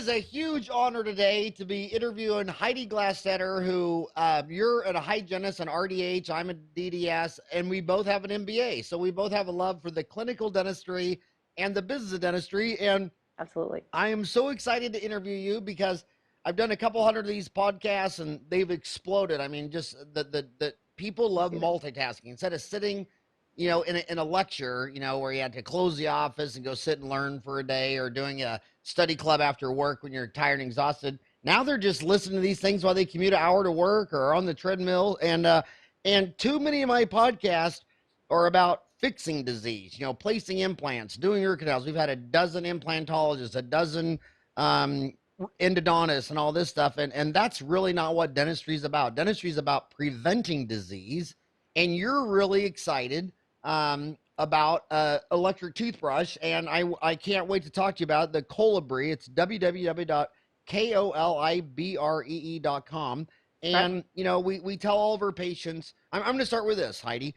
is a huge honor today to be interviewing Heidi Glastetter, who you're a hygienist, an RDH, I'm a DDS, and we both have an MBA. So we both have a love for the clinical dentistry and the business of dentistry. And Absolutely. I am so excited to interview you because I've done a couple hundred of these podcasts and they've exploded. I mean, just the people love multitasking instead of sitting, in a lecture, where you had to close the office and go sit and learn for a day, or doing a study club after work when you're tired and exhausted. Now they're just listening to these things while they commute an hour to work or on the treadmill. And too many of my podcasts are about fixing disease, placing implants, doing root canals. We've had a dozen implantologists, a dozen endodontists, and all this stuff. And that's really not what dentistry is about. Dentistry is about preventing disease. And you're really excited about electric toothbrush, and I can't wait to talk to you about the Kolibree. It's www.kolibree.com. And we tell all of our patients. I'm going to start with this, Heidi.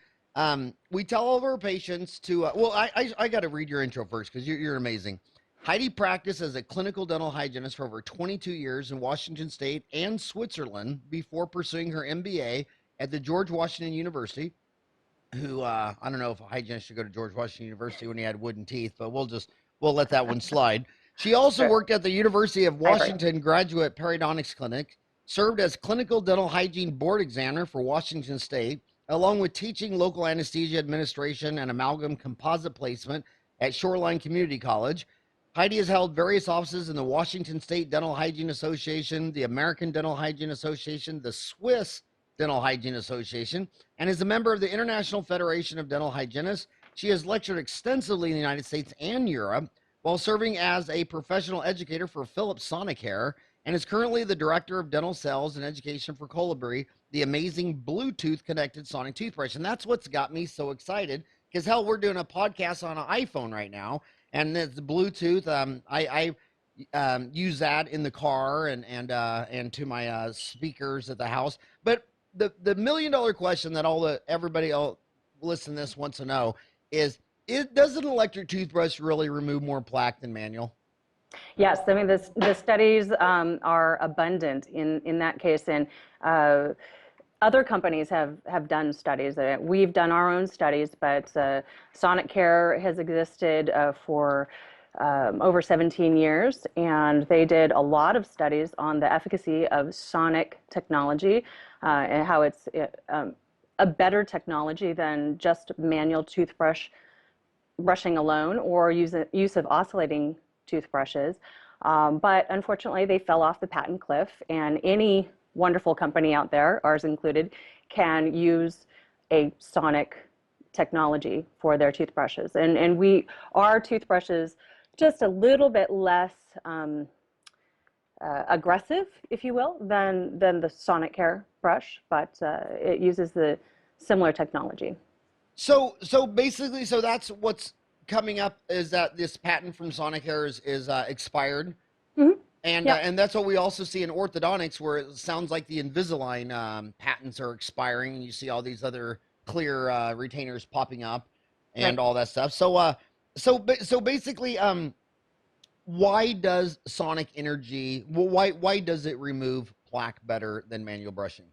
We tell all of our patients to. I got to read your intro first because you're amazing. Heidi practiced as a clinical dental hygienist for over 22 years in Washington State and Switzerland before pursuing her MBA at the George Washington University. Who I don't know if a hygienist should go to George Washington University when he had wooden teeth, but we'll let that one slide. She also worked at the University of Washington Graduate Periodontics Clinic, served as clinical dental hygiene board examiner for Washington State, along with teaching local anesthesia administration and amalgam composite placement at Shoreline Community College. Heidi has held various offices in the Washington State Dental Hygiene Association, the American Dental Hygiene Association, the Swiss Dental Hygiene Association, and is a member of the International Federation of Dental Hygienists. She has lectured extensively in the United States and Europe while serving as a professional educator for Philips Sonicare, and is currently the director of dental sales and education for Kolibree, the amazing Bluetooth connected sonic toothbrush. And that's what's got me so excited, because hell, we're doing a podcast on an iPhone right now, and it's Bluetooth. I use that in the car and to my speakers at the house. But the $1 million question that everybody listen to this wants to know is does an electric toothbrush really remove more plaque than manual? Yes, I mean the studies are abundant in that case, and other companies have done studies. We've done our own studies, but Sonicare has existed for over 17 years, and they did a lot of studies on the efficacy of sonic technology and how it's a better technology than just manual brushing alone, or use of oscillating toothbrushes. But unfortunately, they fell off the patent cliff, and any wonderful company out there, ours included, can use a sonic technology for their toothbrushes. And our toothbrushes just a little bit less aggressive, if you will, than the Sonicare brush, but it uses the similar technology. So basically, that's what's coming up, is that this patent from Sonicare is expired. Mm-hmm. And that's what we also see in orthodontics, where it sounds like the Invisalign patents are expiring, and you see all these other clear retainers popping up and all that stuff. So basically, why does sonic energy? Why does it remove plaque better than manual brushing?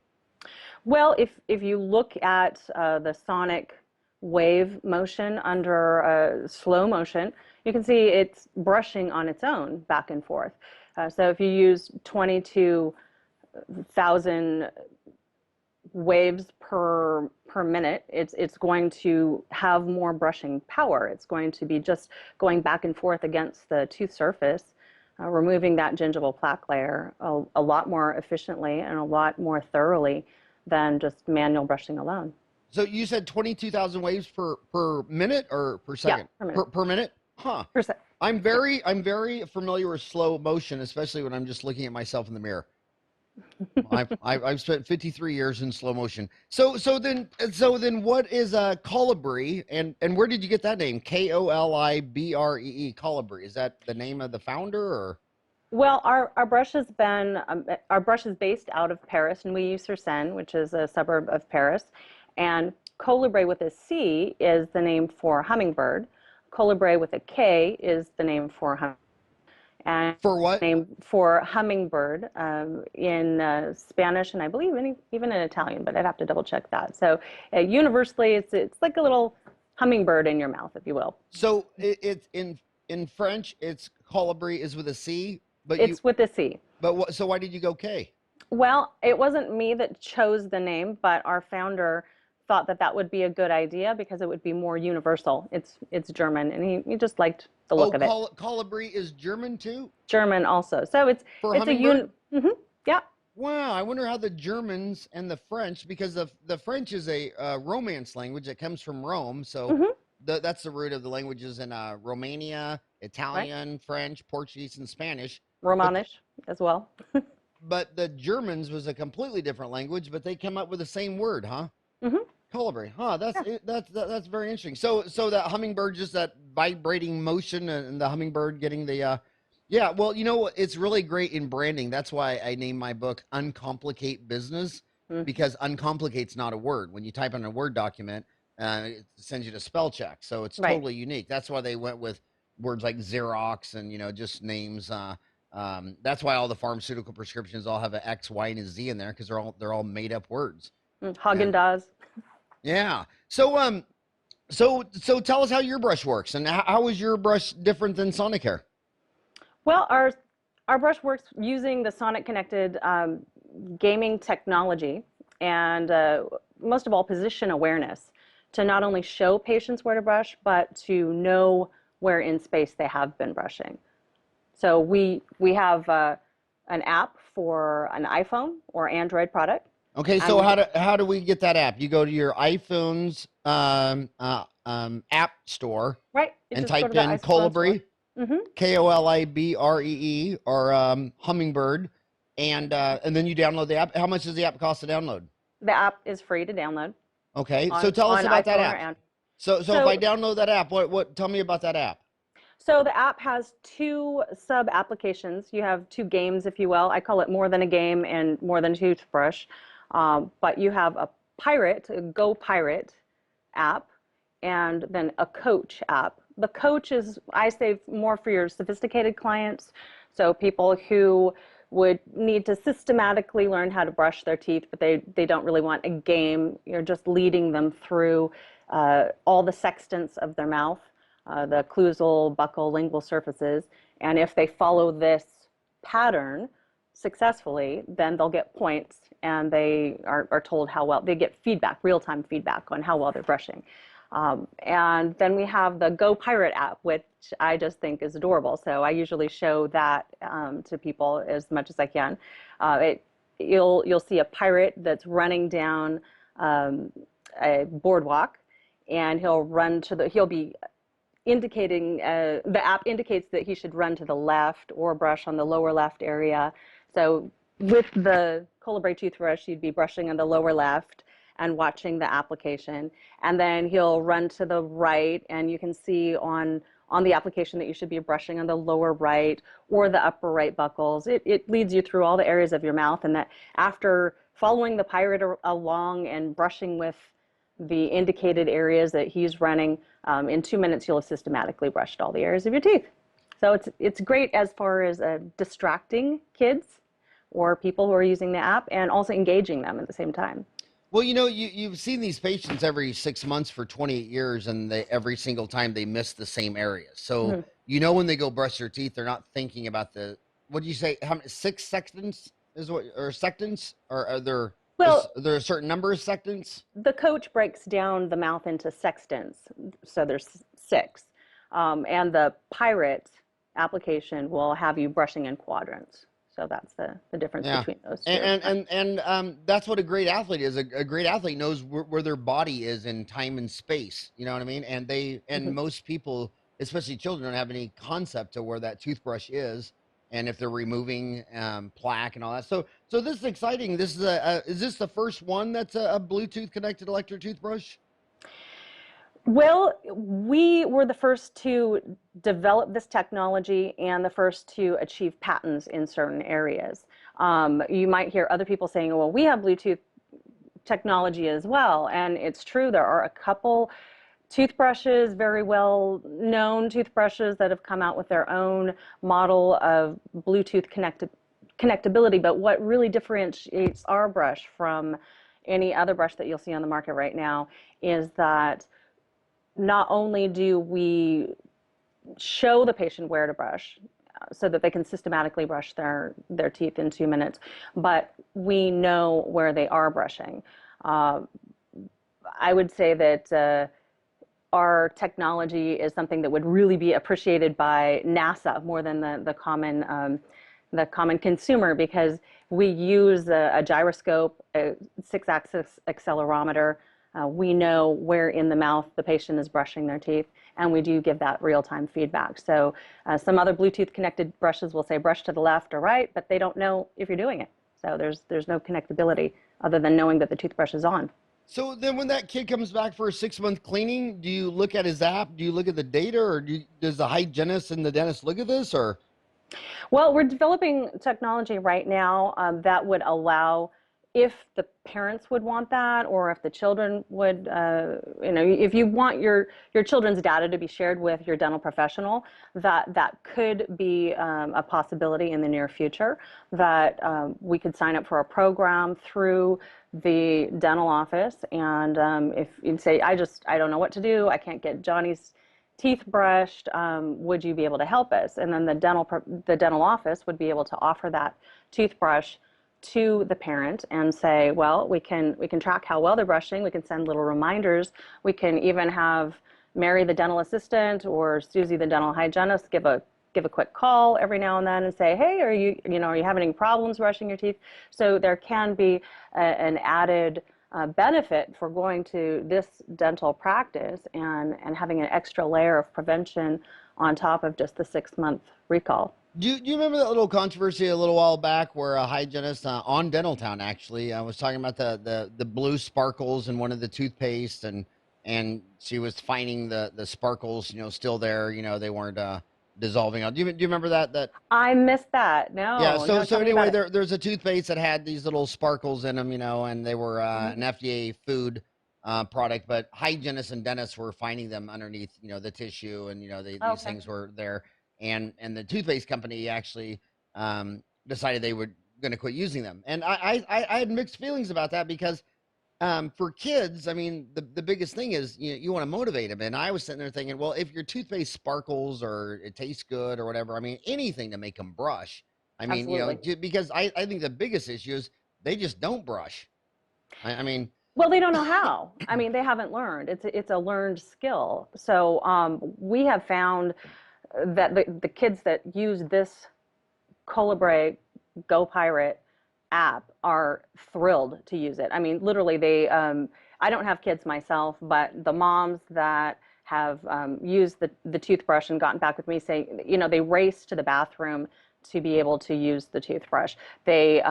Well, if you look at the sonic wave motion under slow motion, you can see it's brushing on its own back and forth. So if you use 22,000 waves per minute, it's going to have more brushing power. It's going to be just going back and forth against the tooth surface, removing that gingival plaque layer a lot more efficiently and a lot more thoroughly than just manual brushing alone. So you said 22,000 waves per minute or per second? Yeah, per minute? Huh. Per second. I'm very familiar with slow motion, especially when I'm just looking at myself in the mirror. I've spent 53 years in slow motion. So then what is Kolibree, and where did you get that name? Kolibree, Kolibree. Is that the name of the founder, or? Well, our brush is based out of Paris, and we use Sarcelles, which is a suburb of Paris. And Kolibree with a C is the name for hummingbird. Kolibree with a K is the name for hummingbird. and For what? named for Hummingbird in Spanish, and I believe even in Italian, but I'd have to double check that. So universally, it's like a little hummingbird in your mouth, if you will. So it's in French, it's Kolibree is with a C, but It's with a C. But what? So why did you go K? Well, it wasn't me that chose the name, but our founder thought that that would be a good idea because it would be more universal. It's German, and he just liked the look of it. Kolibree is German too? German also. So it's Hummingbird? Yeah. Wow, I wonder how the Germans and the French, because the French is a Romance language that comes from Rome, so that's the root of the languages in Romania, Italian, right. French, Portuguese, and Spanish. Romanish as well. But the Germans was a completely different language, but they come up with the same word, huh? Kolibree, huh? That's very interesting. So that hummingbird, just that vibrating motion, and the hummingbird getting the yeah. Well, you know, it's really great in branding. That's why I named my book "Uncomplicate Business," because uncomplicate's not a word. When you type in a Word document, it sends you to spell check, so it's totally unique. That's why they went with words like Xerox and just names. That's why all the pharmaceutical prescriptions all have an X, Y, and a Z in there, because they're all made up words. Haagen-Dazs. Yeah. So so tell us how your brush works, and how is your brush different than Sonicare? Well, our brush works using the Sonic connected gaming technology, and most of all, position awareness, to not only show patients where to brush, but to know where in space they have been brushing. So we have an app for an iPhone or Android product. Okay, so how do we get that app? You go to your iPhone's app store, right? And type in Kolibree, Kolibree, or Hummingbird, and then you download the app. How much does the app cost to download? The app is free to download. Okay, so tell us about that app. So if I download that app, what? Tell me about that app. So the app has two sub applications. You have two games, if you will. I call it More Than a Game and More Than a Toothbrush. But you have a Go Pirate app, and then a Coach app. The Coach is, I say, more for your sophisticated clients. So people who would need to systematically learn how to brush their teeth, but they don't really want a game. You're just leading them through all the sextants of their mouth. The occlusal, buccal, lingual surfaces, and if they follow this pattern successfully, then they'll get points, and they are told how well, they get feedback, real-time feedback on how well they're brushing. And then we have the Go Pirate app, which I just think is adorable. So I usually show that to people as much as I can. You'll see a pirate that's running down a boardwalk, and he'll be indicating, the app indicates that he should run to the left or brush on the lower left area. So with the Kolibree toothbrush, you'd be brushing on the lower left and watching the application. And then he'll run to the right, and you can see on the application that you should be brushing on the lower right or the upper right buccals. It leads you through all the areas of your mouth, and that after following the pirate along and brushing with the indicated areas that he's running, in 2 minutes you'll have systematically brushed all the areas of your teeth. So it's great as far as distracting kids or people who are using the app, and also engaging them at the same time. Well, you've seen these patients every 6 months for 28 years, and every single time they miss the same areas. So when they go brush their teeth, they're not thinking about what do you say? How many, 6 sextants or sextants, or are there? Well, is there a certain number of sextants? The Coach breaks down the mouth into sextants, so there's 6. And the Pirate application will have you brushing in quadrants. So that's the difference between those two. And that's what a great athlete is. A great athlete knows where their body is in time and space. You know what I mean? And most people, especially children, don't have any concept of where that toothbrush is, and if they're removing plaque and all that. So this is exciting. This is this the first one that's a Bluetooth connected electric toothbrush? Well, we were the first to develop this technology and the first to achieve patents in certain areas. You might hear other people saying, well, we have Bluetooth technology as well. And it's true, there are a couple toothbrushes, very well known toothbrushes that have come out with their own model of Bluetooth connectability. But what really differentiates our brush from any other brush that you'll see on the market right now is that not only do we show the patient where to brush so that they can systematically brush their teeth in 2 minutes, but we know where they are brushing. I would say that our technology is something that would really be appreciated by NASA more than the common consumer, because we use a gyroscope, a 6-axis accelerometer. We know where in the mouth the patient is brushing their teeth, and we do give that real-time feedback. So some other Bluetooth connected brushes will say brush to the left or right, but they don't know if you're doing it. So there's no connectability other than knowing that the toothbrush is on. So then when that kid comes back for a 6-month cleaning, do you look at his app? Do you look at the data, or does the hygienist and the dentist look at this? Or? Well, we're developing technology right now that would allow, if the parents would want that, or if the children would, if you want your children's data to be shared with your dental professional, that could be a possibility in the near future, that we could sign up for a program through the dental office. And if you'd say, I don't know what to do, I can't get Johnny's teeth brushed, would you be able to help us? And then the dental office would be able to offer that toothbrush to the parent and say, well, we can track how well they're brushing. We can send little reminders. We can even have Mary, the dental assistant, or Susie, the dental hygienist, give a quick call every now and then and say, hey, are you having any problems brushing your teeth? So there can be an added benefit for going to this dental practice and having an extra layer of prevention on top of just the 6-month recall. Do you remember that little controversy a little while back where a hygienist on Dental Town actually was talking about the blue sparkles in one of the toothpaste, and she was finding the sparkles still there, they weren't dissolving out. Do you remember that? I missed that. No. Yeah. No, So anyway, there's a toothpaste that had these little sparkles in them, and they were an FDA food product, but hygienists and dentists were finding them underneath, the tissue, and these things were there. And the toothpaste company actually decided they were going to quit using them. And I had mixed feelings about that, because for kids, I mean, the biggest thing is you want to motivate them. And I was sitting there thinking, well, if your toothpaste sparkles or it tastes good or whatever, I mean, anything to make them brush. I mean, Absolutely. because I think the biggest issue is they just don't brush. I mean, well, they don't know how. I mean, they haven't learned. It's a learned skill. So we have found that the kids that use this Kolibree Go Pirate app are thrilled to use it. I mean, literally, I don't have kids myself, but the moms that have used the toothbrush and gotten back with me saying, they race to the bathroom to be able to use the toothbrush. They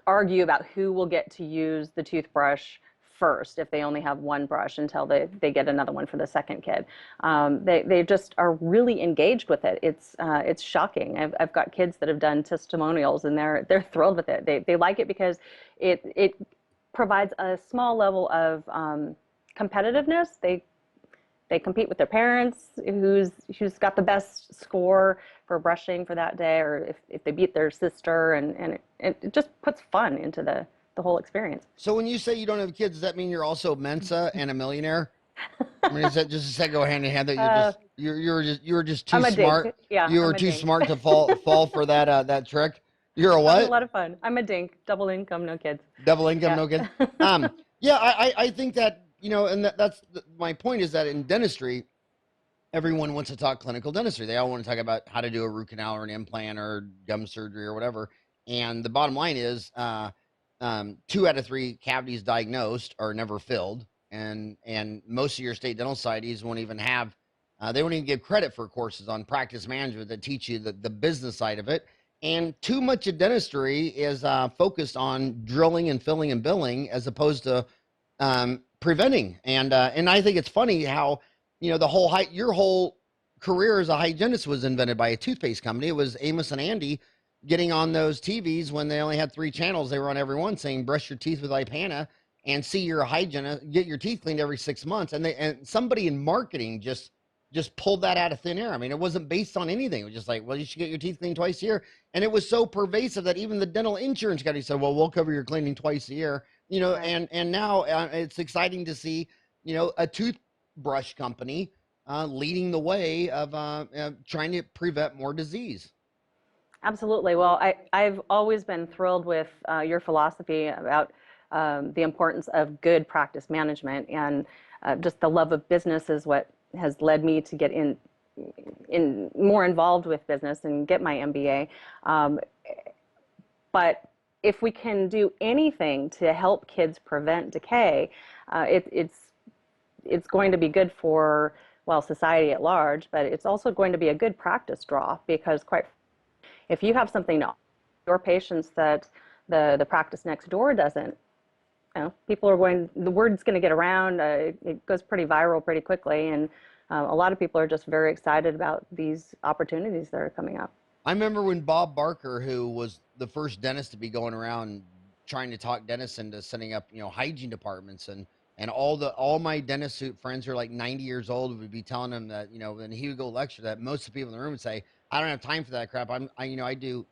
argue about who will get to use the toothbrush first if they only have one brush until they get another one for the second kid. They just are really engaged with it. It's shocking. I've got kids that have done testimonials, and they're thrilled with it. They like it because it provides a small level of competitiveness. They compete with their parents, who's got the best score for brushing for that day, or if they beat their sister, and it just puts fun into the whole experience. So when you say you don't have kids, does that mean you're also Mensa and a millionaire? I mean, is that just does that go hand in hand? That you were just too smart. Yeah, you were too smart to fall for that trick. You're a what? A lot of fun. I'm a dink. Double income, no kids. Double income, no kids. Yeah, I think that and that's my point, is that in dentistry, everyone wants to talk clinical dentistry. They all want to talk about how to do a root canal or an implant or gum surgery or whatever. And the bottom line is, 2 out of 3 cavities diagnosed are never filled, and most of your state dental societies won't even have, they won't even give credit for courses on practice management that teach you the business side of it. And too much of dentistry is focused on drilling and filling and billing, as opposed to preventing. And I think it's funny how your whole career as a hygienist was invented by a toothpaste company. It was Amos and Andy getting on those TVs when they only had 3 channels. They were on every one saying, brush your teeth with Ipana. and see your hygienist, get your teeth cleaned every 6 months. And somebody in marketing just pulled that out of thin air. I mean, it wasn't based on anything. It was just like, well, you should get your teeth cleaned twice a year. And it was so pervasive that even the dental insurance company said, well, we'll cover your cleaning twice a year. Right. And now it's exciting to see, a toothbrush company leading the way of trying to prevent more disease. Absolutely. Well, I've always been thrilled with your philosophy about the importance of good practice management, and just the love of business is what has led me to get in more involved with business and get my MBA. But if we can do anything to help kids prevent decay, it's going to be good for, well, society at large, but it's also going to be a good practice draw, because quite if you have something to your patients that the practice next door doesn't, people are the word's going to get around. It goes pretty viral pretty quickly, and a lot of people are just very excited about these opportunities that are coming up. I remember when Bob Barker, who was the first dentist to be going around trying to talk dentists into setting up, hygiene departments, and all my dentist suit friends who are like 90 years old would be telling him that, and he would go lecture that most of the people in the room would say, I don't have time for that crap. I do,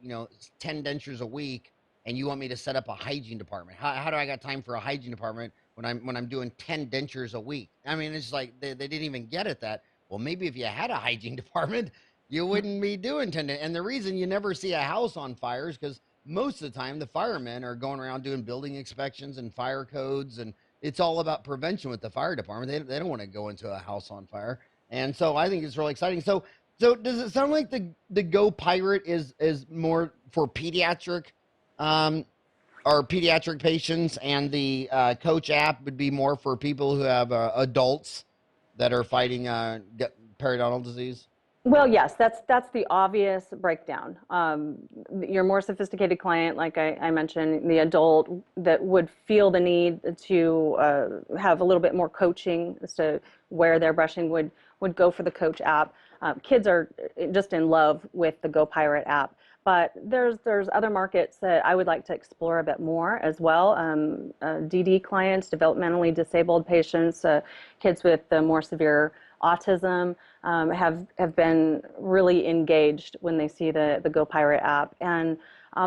10 dentures a week, and you want me to set up a hygiene department? How do I got time for a hygiene department when I'm doing 10 dentures a week? I mean, it's like they didn't even get it that, well, maybe if you had a hygiene department, you wouldn't be doing 10. And the reason you never see a house on fire is because most of the time the firemen are going around doing building inspections and fire codes, and it's all about prevention with the fire department. They don't want to go into a house on fire. And so I think it's really exciting. So does it sound like the Go Pirate is more for pediatric or pediatric patients, and the Coach app would be more for people who have adults that are fighting periodontal disease? Well, yes, that's the obvious breakdown. Your more sophisticated client, like I mentioned, the adult that would feel the need to have a little bit more coaching as to where their brushing would go for the Coach app. Kids are just in love with the Go Pirate app. But there's other markets that I would like to explore a bit more as well. DD clients, developmentally disabled patients, kids with more severe autism have been really engaged when they see the Go Pirate app. And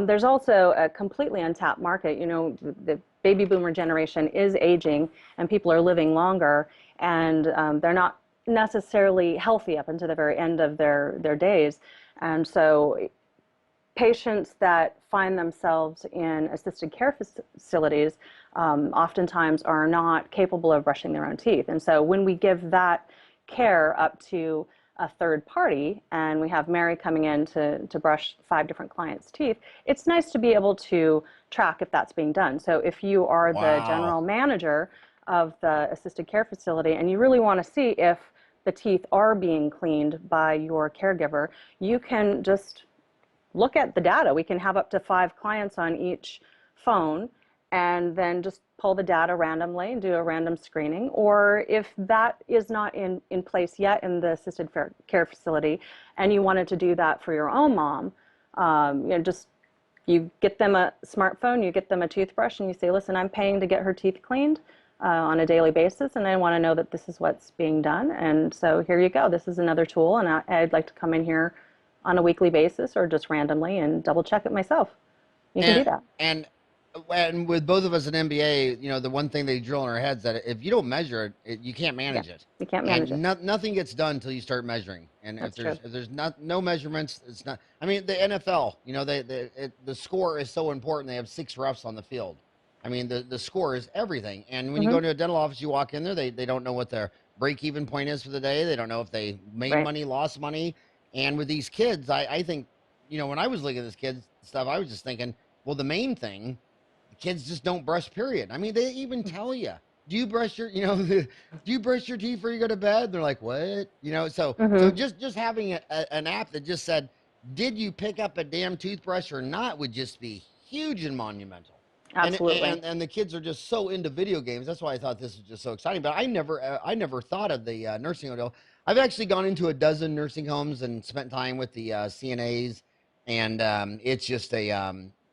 there's also a completely untapped market. The baby boomer generation is aging, and people are living longer, and they're not necessarily healthy up until the very end of their days. And so patients that find themselves in assisted care facilities oftentimes are not capable of brushing their own teeth. And so when we give that care up to a third party, and we have Mary coming in to brush 5 different clients' teeth, it's nice to be able to track if that's being done. So if you are the general manager of the assisted care facility and you really want to see if the teeth are being cleaned by your caregiver, you can just look at the data. We can have up to 5 clients on each phone, and then just pull the data randomly and do a random screening. Or if that is not in place yet in the assisted care facility, and you wanted to do that for your own mom, you get them a smartphone, you get them a toothbrush, and you say, listen, I'm paying to get her teeth cleaned on a daily basis, and I want to know that this is what's being done. And so here you go. This is another tool, and I'd like to come in here on a weekly basis or just randomly and double check it myself. You can do that. And with both of us at MBA, the one thing they drill in our heads that if you don't measure it, you can't manage it. You can't manage it. Nothing gets done until you start measuring. And That's if there's no measurements, it's not. I mean, the NFL, the score is so important. They have 6 refs on the field. I mean, the score is everything. And when you go to a dental office, you walk in there, they don't know what their break-even point is for the day. They don't know if they made money, lost money. And with these kids, I think, when I was looking at this kids stuff, I was just thinking, well, the main thing, the kids just don't brush, period. I mean, they even tell you, do you brush your, do you brush your teeth before you go to bed? They're like, what? So just having an app that just said, did you pick up a damn toothbrush or not, would just be huge and monumental. Absolutely. And the kids are just so into video games. That's why I thought this was just so exciting. But I never thought of the nursing home. I've actually gone into a dozen nursing homes and spent time with the CNAs, and it's just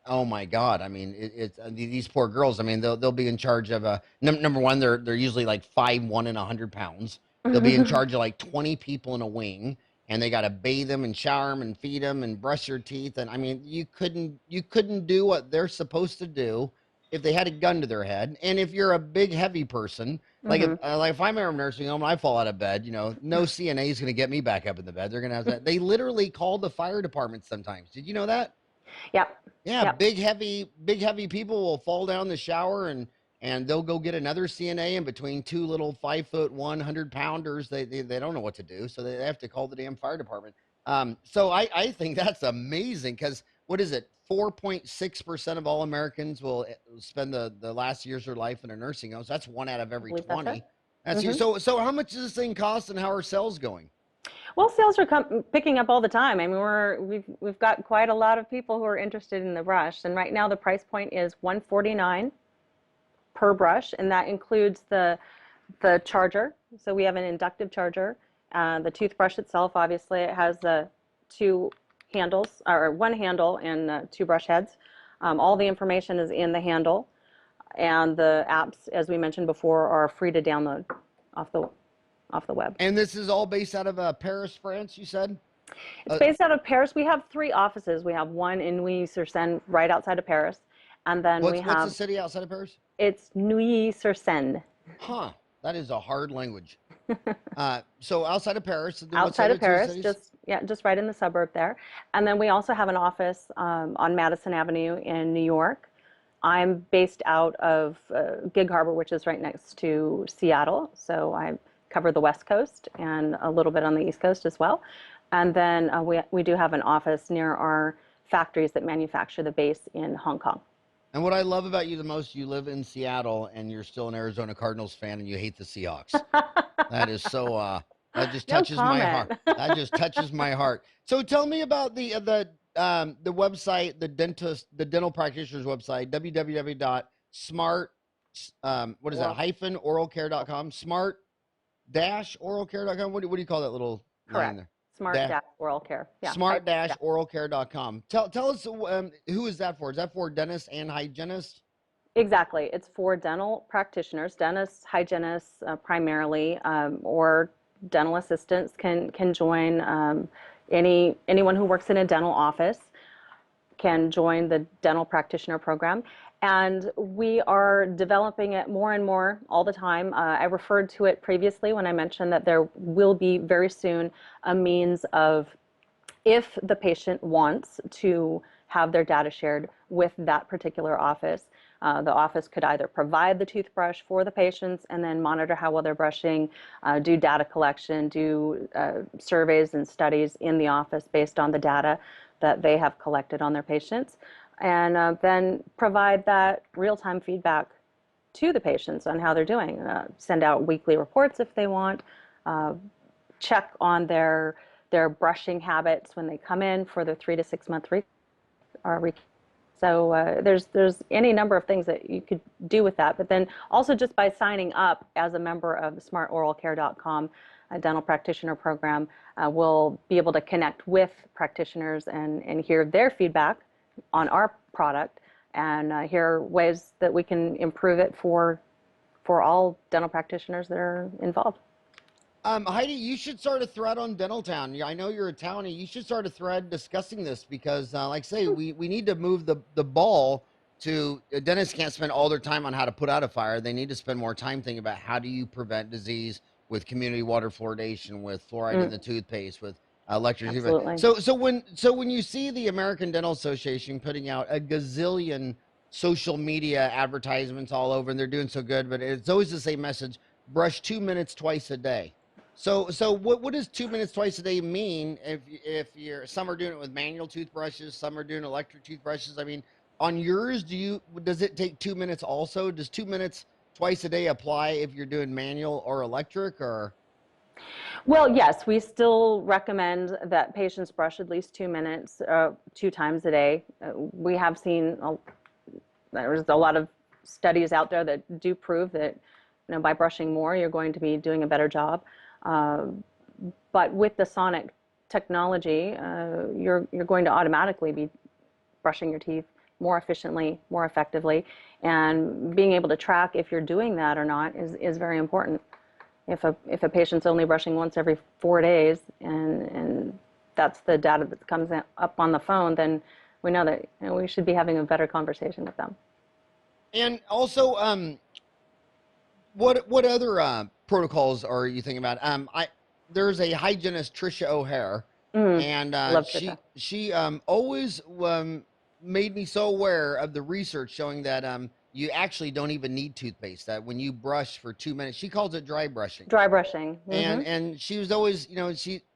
Oh my God! I mean, it's these poor girls. I mean, they'll be in charge of a number one. They're usually like 5'1" and 100 pounds. They'll be in charge of like 20 people in a wing, and they got to bathe them and shower them and feed them and brush their teeth. And I mean, you couldn't do what they're supposed to do if they had a gun to their head. And if you're a big heavy person, like if I'm in a nursing home and I fall out of bed, no CNA is going to get me back up in the bed. They're going to have to. They literally call the fire department sometimes. Did you know that? Yep. Yeah, Yep. big heavy people will fall down the shower and they'll go get another CNA, and between two little 5'1", 100 pounders, they don't know what to do, so they have to call the damn fire department. So I think that's amazing because what is it? 4.6% of all Americans will spend the last years of their life in a nursing home. So that's one out of I every believe that's 20. right. That's huge. So how much does this thing cost, and how are sales going? Well, sales are picking up all the time. I mean, we've got quite a lot of people who are interested in the brush, and right now the price point is $149 per brush, and that includes the charger. So we have an inductive charger. The toothbrush itself, obviously, it has the two handles, or one handle and two brush heads. All the information is in the handle, and the apps, as we mentioned before, are free to download off the web. And this is all based out of Paris, France, you said? It's based out of Paris. We have 3 offices. We have one in Neuilly-sur-Seine, right outside of Paris, and then What's the city outside of Paris? it's Neuilly-sur-Seine. Huh. That is a hard language. So outside of Paris, and then what's the Outside other of two Paris, cities? just right in the suburb there. And then we also have an office on Madison Avenue in New York. I'm based out of Gig Harbor, which is right next to Seattle. So I cover the West Coast and a little bit on the East Coast as well. And then we do have an office near our factories that manufacture the base in Hong Kong. And what I love about you the most, you live in Seattle and you're still an Arizona Cardinals fan and you hate the Seahawks. That is so that just No touches my heart. comment. That just touches my heart. So tell me about the website, the dental practitioner's website, www.smart what is that? Hyphen oralcare.com. Smart dash oralcare.com. What do you call that little line Correct. there? Smart-oral care. Yeah. Smart-oralcare.com. Tell us who is that for? Is that for dentists and hygienists? Exactly. It's for dental practitioners, dentists, hygienists primarily, or dental assistants can join. Anyone who works in a dental office can join the dental practitioner program. And we are developing it more and more all the time. I referred to it previously when I mentioned that there will be very soon a means of, if the patient wants to have their data shared with that particular office, the office could either provide the toothbrush for the patients and then monitor how well they're brushing, do data collection, do surveys and studies in the office based on the data that they have collected on their patients, and then provide that real-time feedback to the patients on how they're doing. Send out weekly reports if they want, check on their brushing habits when they come in for the 3 to 6 month so there's any number of things that you could do with that. But then also just by signing up as a member of the smartoralcare.com dental practitioner program, we'll be able to connect with practitioners and hear their feedback on our product and hear ways that we can improve it for all dental practitioners that are involved. Heidi, you should start a thread on Dental Town. I know you're a townie. You should start a thread discussing this because, like I say, we need to move the ball to dentists can't spend all their time on how to put out a fire. They need to spend more time thinking about how do you prevent disease with community water fluoridation, with fluoride in the toothpaste, with electric. Absolutely. So when you see the American Dental Association putting out a gazillion social media advertisements all over, and they're doing so good, but it's always the same message: brush 2 minutes twice a day. So what does 2 minutes twice a day mean? If you're, some are doing it with manual toothbrushes, some are doing electric toothbrushes. I mean, on yours, does it take 2 minutes also? Does 2 minutes twice a day apply if you're doing manual or electric, or? Well, yes, we still recommend that patients brush at least 2 minutes 2 times a day. We have seen there's a lot of studies out there that do prove that by brushing more, you're going to be doing a better job. But with the sonic technology, you're going to automatically be brushing your teeth more efficiently, more effectively, and being able to track if you're doing that or not is very important. If a patient's only brushing once every 4 days, and that's the data that comes up on the phone, then we know that we should be having a better conversation with them. And also, what other protocols are you thinking about? There's a hygienist, Trisha O'Hare, and Love she always made me so aware of the research showing that you actually don't even need toothpaste. That when you brush for 2 minutes, she calls it dry brushing. Dry brushing. And she was always,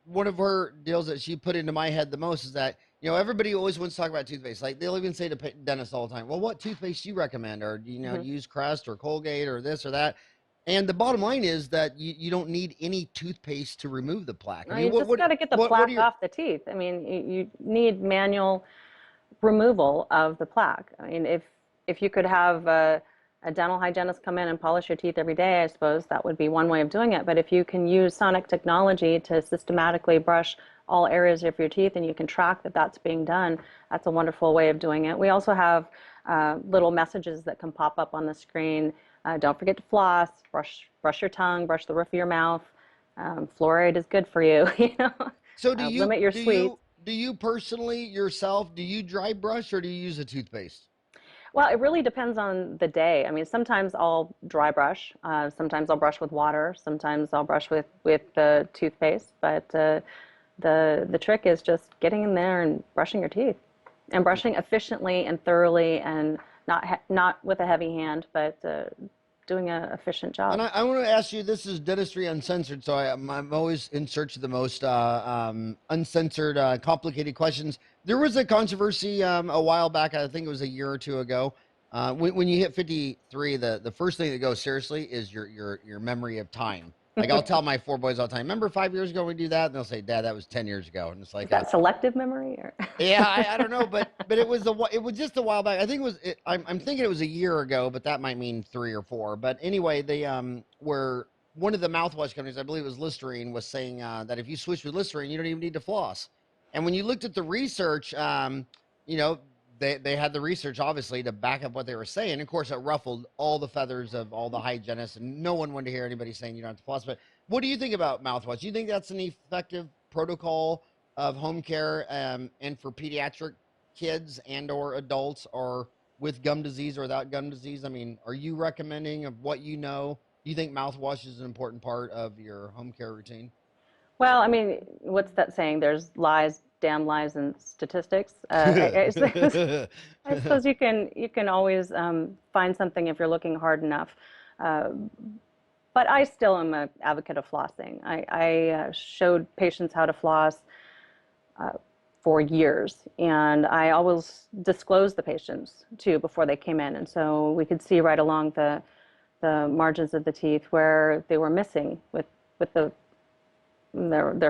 one of her deals that she put into my head the most is that, everybody always wants to talk about toothpaste. Like they'll even say to dentists all the time, well, what toothpaste do you recommend? Or, use Crest or Colgate or this or that. And the bottom line is that you don't need any toothpaste to remove the plaque. No, you just got to get the plaque off the teeth. I mean, you need manual removal of the plaque. I mean, if you could have a dental hygienist come in and polish your teeth every day, I suppose that would be one way of doing it. But if you can use sonic technology to systematically brush all areas of your teeth and you can track that that's being done, that's a wonderful way of doing it. We also have little messages that can pop up on the screen. Don't forget to floss, brush your tongue, brush the roof of your mouth. Fluoride is good for you. So limit your sweets. Do you personally yourself, do you dry brush or do you use a toothpaste? Well, it really depends on the day. I mean, sometimes I'll dry brush. Sometimes I'll brush with water. Sometimes I'll brush with the toothpaste. But the trick is just getting in there and brushing your teeth, and brushing efficiently and thoroughly, and not with a heavy hand, but doing an efficient job. And I want to ask you, this is Dentistry Uncensored, so I'm always in search of the most uncensored, complicated questions. There was a controversy a while back, I think it was a year or two ago. When you hit 53, the first thing that goes seriously is your memory of time. Like I'll tell my 4 boys all the time, remember 5 years ago we do that? And they'll say, Dad, that was 10 years ago. And it's like, is that selective memory? Or? Yeah, I don't know, but it was just a while back. I think I'm thinking it was a year ago, but that might mean 3 or 4. But anyway, they where one of the mouthwash companies, I believe it was Listerine, was saying that if you switch to Listerine, you don't even need to floss. And when you looked at the research, they had the research obviously to back up what they were saying. Of course, it ruffled all the feathers of all the hygienists, and no one wanted to hear anybody saying you don't have to floss. But what do you think about mouthwash? Do you think that's an effective protocol of home care and for pediatric kids and or adults, or with gum disease or without gum disease? I mean, are you recommending, of what you know, do you think mouthwash is an important part of your home care routine? Well, I mean, what's that saying? There's lies, damn lies, and statistics. I suppose you can always find something if you're looking hard enough. But I still am an advocate of flossing. I showed patients how to floss for years, and I always disclosed the patients too before they came in, and so we could see right along the margins of the teeth where they were missing with their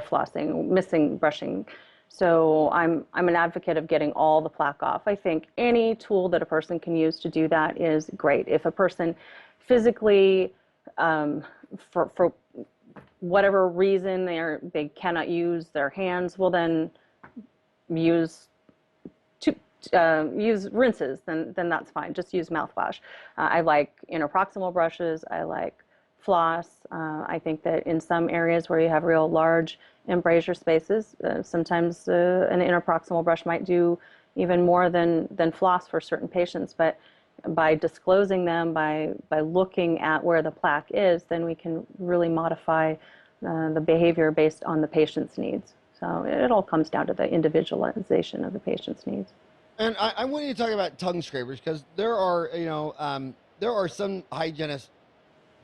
flossing, missing brushing. So I'm an advocate of getting all the plaque off. I think any tool that a person can use to do that is great. If a person physically, for whatever reason, they cannot use their hands, well then use rinses, then that's fine. Just use mouthwash. I like interproximal brushes. I like floss. I think that in some areas where you have real large embrasure spaces, sometimes an interproximal brush might do even more than floss for certain patients. But by disclosing them, by looking at where the plaque is, then we can really modify the behavior based on the patient's needs. So it all comes down to the individualization of the patient's needs. And I want you to talk about tongue scrapers, because there are, there are some hygienists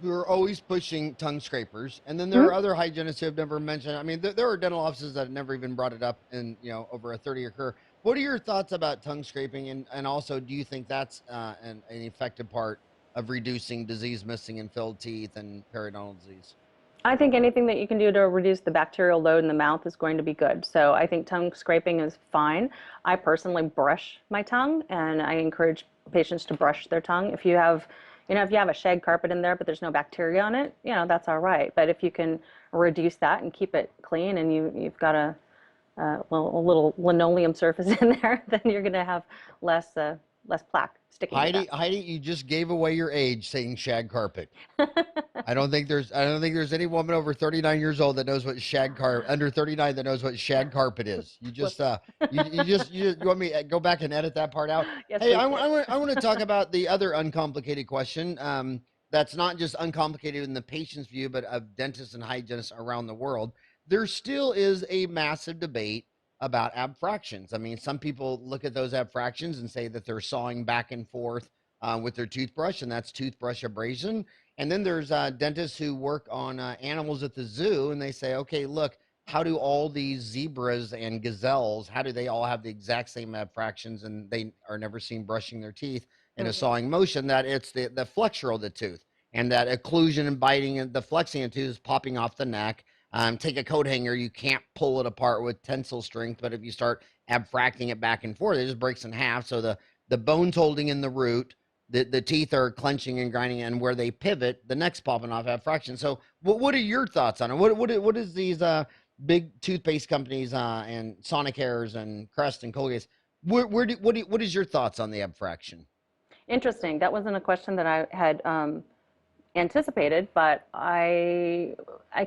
who are always pushing tongue scrapers, and then there are other hygienists who have never mentioned. I mean, there are dental offices that have never even brought it up in over a 30-year career. What are your thoughts about tongue scraping, and also do you think that's an effective part of reducing disease missing in filled teeth and periodontal disease? I think anything that you can do to reduce the bacterial load in the mouth is going to be good. So I think tongue scraping is fine. I personally brush my tongue, and I encourage patients to brush their tongue. If you have, if you have a shag carpet in there, but there's no bacteria on it, that's all right. But if you can reduce that and keep it clean, and you've got a little linoleum surface in there, then you're going to have less less plaque sticking to Heidi, you just gave away your age saying shag carpet. I don't think there's any woman over 39 years old that knows what shag carpet, under 39, that knows what shag carpet is. You just you want me to go back and edit that part out? Yes, Hey, please do. I want to talk about the other uncomplicated question. That's not just uncomplicated in the patient's view, but of dentists and hygienists around the world. There still is a massive debate about abfractions. I mean, some people look at those abfractions and say that they're sawing back and forth with their toothbrush, and that's toothbrush abrasion. And then there's dentists who work on animals at the zoo, and they say, okay, look, how do all these zebras and gazelles, how do they all have the exact same abfractions, and they are never seen brushing their teeth in a sawing motion? That it's the flexure of the tooth, and that occlusion and biting and the flexing of the tooth is popping off the neck. Take a coat hanger, you can't pull it apart with tensile strength, but if you start abfracting it back and forth, it just breaks in half. So the bone's holding in the root, the teeth are clenching and grinding, and where they pivot, the neck's popping off abfraction. So what are your thoughts on it? What is these big toothpaste companies and Sonicares and Crest and Colgate? What is your thoughts on the abfraction? Interesting. That wasn't a question that I had anticipated, but I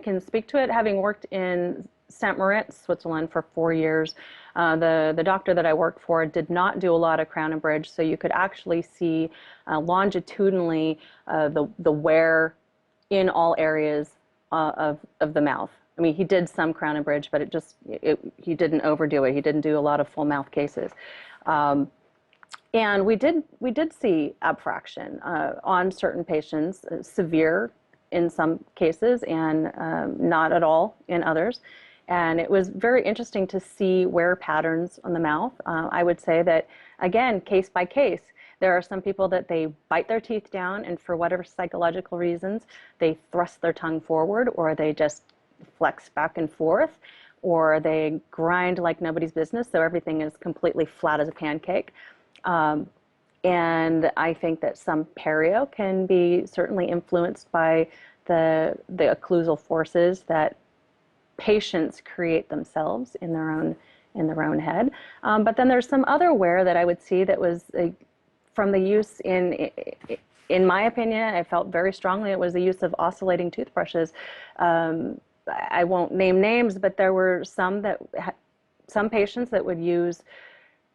can speak to it, having worked in St. Moritz, Switzerland for 4 years. The doctor that I worked for did not do a lot of crown and bridge, so you could actually see longitudinally the wear in all areas of the mouth. I mean, he did some crown and bridge, but he didn't overdo it. He didn't do a lot of full mouth cases. And we did see abfraction on certain patients, severe in some cases and not at all in others. And it was very interesting to see wear patterns on the mouth. I would say that, again, case by case. There are some people that they bite their teeth down, and for whatever psychological reasons, they thrust their tongue forward, or they just flex back and forth, or they grind like nobody's business, so everything is completely flat as a pancake. And I think that some perio can be certainly influenced by the occlusal forces that patients create themselves in their own head. But then there's some other wear that I would see that was from the use in my opinion, I felt very strongly it was the use of oscillating toothbrushes. I won't name names, but there were some patients that would use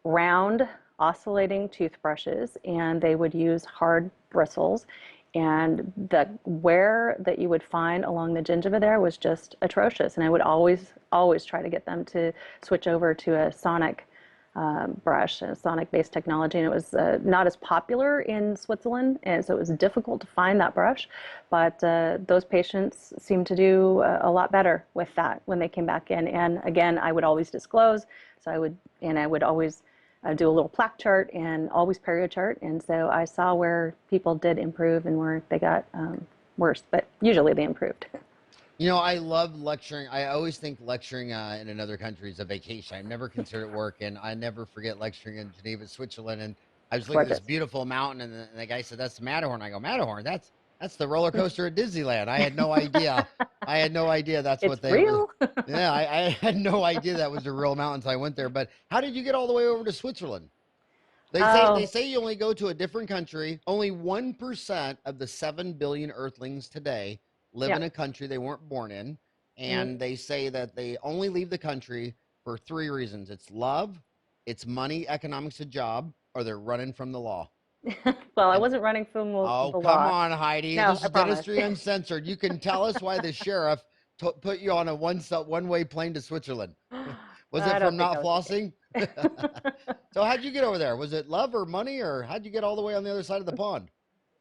round oscillating toothbrushes, and they would use hard bristles, and the wear that you would find along the gingiva there was just atrocious. And I would always try to get them to switch over to a sonic brush, a sonic based technology, and it was not as popular in Switzerland, and so it was difficult to find that brush, but those patients seemed to do a lot better with that when they came back in. And again, I would always disclose, so I would always do a little plaque chart and always perio chart, and so I saw where people did improve and where they got worse, but usually they improved. You know, I love lecturing. I always think lecturing in another country is a vacation. I've never considered it work, and I never forget lecturing in Geneva, Switzerland. And I was looking at this beautiful mountain, and the guy said, "That's the Matterhorn." I go, "Matterhorn? That's the roller coaster at Disneyland." I had no idea. I had no idea that's It's what they real. Yeah, I had no idea that was a real mountain until I went there. But how did you get all the way over to Switzerland? They say you only go to a different country. Only 1% of the 7 billion Earthlings today live in a country they weren't born in, and they say that they only leave the country for 3 reasons: it's love, it's money, economics, a job, or they're running from the law. Well, I And wasn't running from the oh, law. come on, Heidi. No, This I is promise. Dentistry Uncensored. You can tell us why the sheriff put you on a one-way plane to Switzerland. Was it I don't from think not that was the flossing? case. So how'd you get over there? Was it love or money, or how'd you get all the way on the other side of the pond?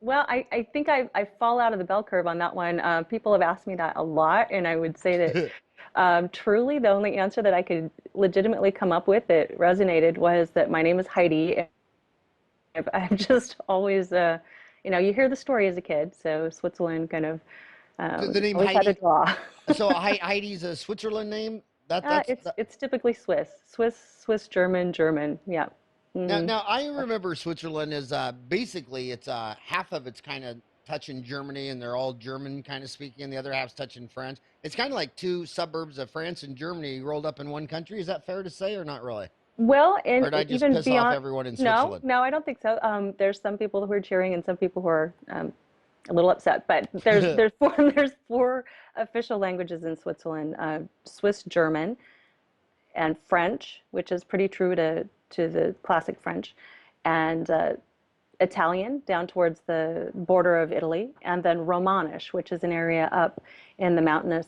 Well, I think I fall out of the bell curve on that one. People have asked me that a lot, and I would say that truly the only answer that I could legitimately come up with that resonated was that my name is Heidi. I've just always, you hear the story as a kid, so Switzerland kind of The name always had a Heidi. draw. So Heidi's a Switzerland name. It's typically Swiss, German, yeah. Now, Hmm. now I remember Switzerland is basically it's half of it's kind of touching Germany, and they're all German kind of speaking, and the other half's touching French. It's kind of like 2 suburbs of France and Germany rolled up in one country. Is that fair to say, or not really? Well, Or and did I just even piss off beyond, everyone in no, Switzerland? no, I don't think so. There's some people who are cheering and some people who are a little upset. But there's four there's four official languages in Switzerland: Swiss German and French, which is pretty true to the classic French, and Italian down towards the border of Italy, and then Romanish, which is an area up in the mountainous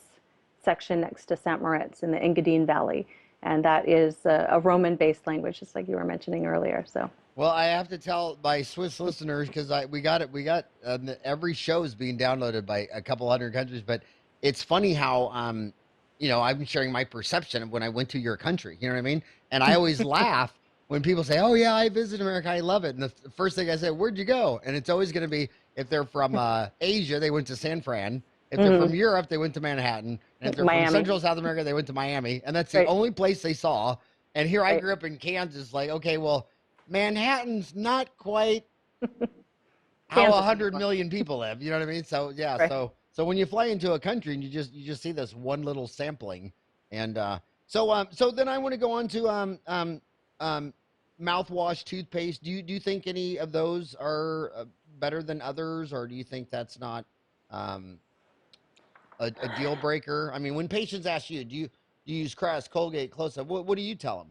section next to St. Moritz in the Engadine Valley. And that is a Roman-based language, just like you were mentioning earlier. So, Well, I have to tell my Swiss listeners because we got it. We got every show is being downloaded by a couple hundred countries. But it's funny how I'm sharing my perception of when I went to your country. You know what I mean? And I always laugh when people say, "Oh yeah, I visited America. I love it." And the first thing I say, "Where'd you go?" And it's always going to be if they're from Asia, they went to San Fran. If they're from Europe, they went to Manhattan. And if they're from Miami, Central South America, they went to Miami. And that's the right, only place they saw. And here I right. grew up in Kansas. Like, okay, well, Manhattan's not quite how Kansas is 100 more, million people live. You know what I mean? So yeah, right. so when you fly into a country and you just see this one little sampling, and so then I want to go on to mouthwash, toothpaste. Do you think any of those are better than others, or do you think that's not um, a deal breaker? I mean, when patients ask you, do you use Crest, Colgate, Close-Up? What do you tell them?